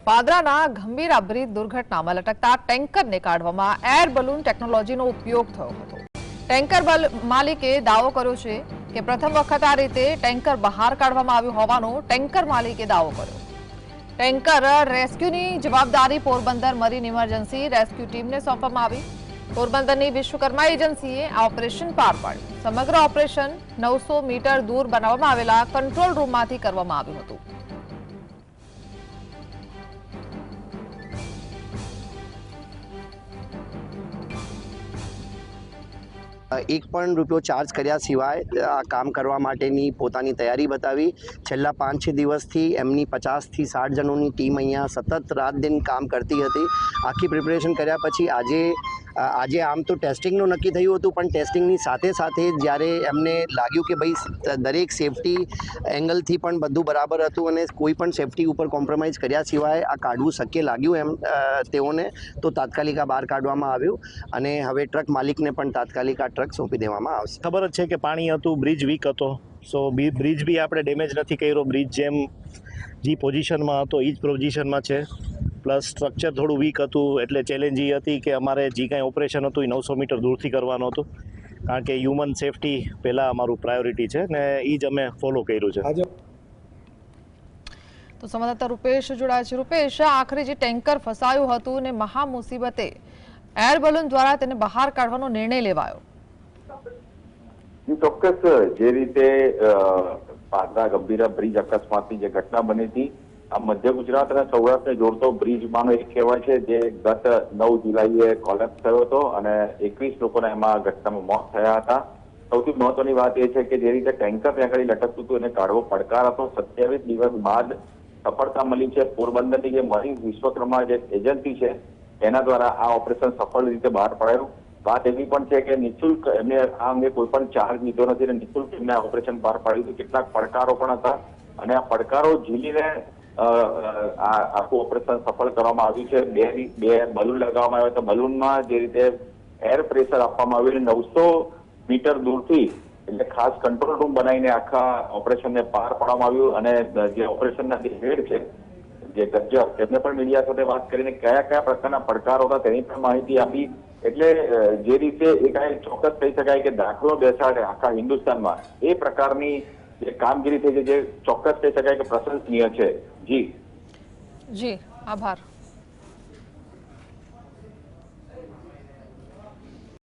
પાદરાના Gambhira bridge દુર્ઘટનામાં લટકતા ટેન્કરને કાઢવામાં air balloon ટેકનોલોજીનો ઉપયોગ થયો હતો। ટેન્કર માલિકે દાવો કર્યો છે કે પ્રથમ વખત આ રીતે ટેન્કર બહાર કાઢવામાં આવ્યું હોવાનો ટેન્કર માલિકે દાવો કર્યો। ટેન્કર રેસ્ક્યુની જવાબદારી પોરબંદર મરીન ઇમરજન્સી રેસ્ક્યુ ટીમને સોંપવામાં આવી। પોરબંદરની વિશ્વકર્મા એજન્સીએ આ ઓપરેશન પાર પાડ્યું। સમગ્ર ઓપરેશન 900 મીટર દૂર બનાવવામાં આવેલા કંટ્રોલ રૂમમાંથી કરવામાં આવ્યું હતું। एक पण રૂપિયો ચાર્જ કર્યા સિવાય આ કામ કરવા માટેની પોતાની તૈયારી બતાવી। છેલ્લા 5-6 દિવસથી એમની 50 થી 60 જણોની ટીમ અહીંયા સતત રાત દિન કામ કરતી હતી। આખી પ્રિપેરેશન કર્યા પછી આજે આમ તો ટેસ્ટિંગનું નક્કી થયું હતું, પણ ટેસ્ટિંગની સાથે સાથે જ્યારે એમને લાગ્યું કે ભાઈ દરેક સેફટી એંગલથી પણ બધું બરાબર હતું અને કોઈ પણ સેફટી ઉપર કોમ્પ્રોમાઇઝ કર્યા સિવાય આ કાઢવું શક્ય લાગ્યું એમ તેઓને, તો તાત્કાલિક આ બહાર કાઢવામાં આવ્યું અને હવે ટ્રક માલિકને પણ તાત્કાલિક આ ટ્રક સોંપી દેવામાં આવશે। ખબર જ છે કે પાણી હતું, બ્રિજ વીક હતો, સો બ્રિજ બી આપણે ડેમેજ નથી કર્યો। બ્રિજ જેમ જે પોઝિશનમાં હતો એ જ પોઝિશનમાં છે, પ્લસ સ્ટ્રક્ચર થોડું વીક હતું, એટલે ચેલેન્જ એ હતી કે અમારે જે કાંઈ ઓપરેશન હતું એ 900 મીટર દૂરથી કરવાનું હતું, કારણ કે હ્યુમન સેફટી પહેલાં અમારું પ્રાયોરિટી છે ને એ જ અમે ફોલો કર્યું છે। તો સંવાદદાતા રૂપેશ જોડાયા છે। રૂપેશ, આખરે જે ટેન્કર ફસાયું હતું ને મહા મુસીબતે એર બલૂન દ્વારા તેને બહાર કાઢવાનો નિર્ણય લેવાયો। ચોક્કસ જે રીતે પાદરા ગંભીરા બ્રિજ અકસ્માતની જે ઘટના બની હતી, આ મધ્ય ગુજરાત અને સૌરાષ્ટ્રને જોડતો બ્રિજમાંનો એક કહેવાય છે, જે ગત 9 જુલાઈએ કોલેપ્સ થયો હતો અને 21 લોકોના એમાં ઘટનામાં મોત થયા હતા। સૌથી મહત્વની વાત એ છે કે જે રીતે ટેન્કર ત્યાં આગળ લટકતું હતું એને કાઢવો પડકાર હતો। 27 દિવસ બાદ સફળતા મળી છે। પોરબંદરની જે મરીન વિશ્વકર્મા જે એજન્સી છે એના દ્વારા આ ઓપરેશન સફળ રીતે બહાર પડાયું। વાત એવી પણ છે કે નિઃશુલ્ક એમને આ અંગે કોઈ પણ ચાર્જ લીધો નથી અને નિઃશુલ્ક એમને આ ઓપરેશન બહાર પાડ્યું હતું। કેટલાક પડકારો પણ હતા અને આ પડકારો ઝીલીને આખું ઓપરેશન સફળ કરવામાં આવ્યું છે। બે બલૂન લગાવવામાં આવ્યા હતા। બલૂનમાં જે રીતે એર પ્રેશર આપવામાં આવ્યું, 900 મીટર દૂરથી એટલે ખાસ કંટ્રોલ રૂમ બનાવીને આખા ઓપરેશનને પાર પાડવામાં આવ્યું અને જે ઓપરેશનના જે હેડ છે જે ગજ્જર, તેમને પણ મીડિયા સાથે વાત કરીને કયા કયા પ્રકારના પડકારો હતા તેની પણ માહિતી આપી। એટલે જે રીતે એ કાંઈ ચોક્કસ કહી શકાય કે દાખલો બેસાડે આખા હિન્દુસ્તાનમાં એ પ્રકારની જે કામગીરી થઈ છે, જે ચોક્કસ કહી શકાય કે પ્રશંસનીય છે। જી આભાર।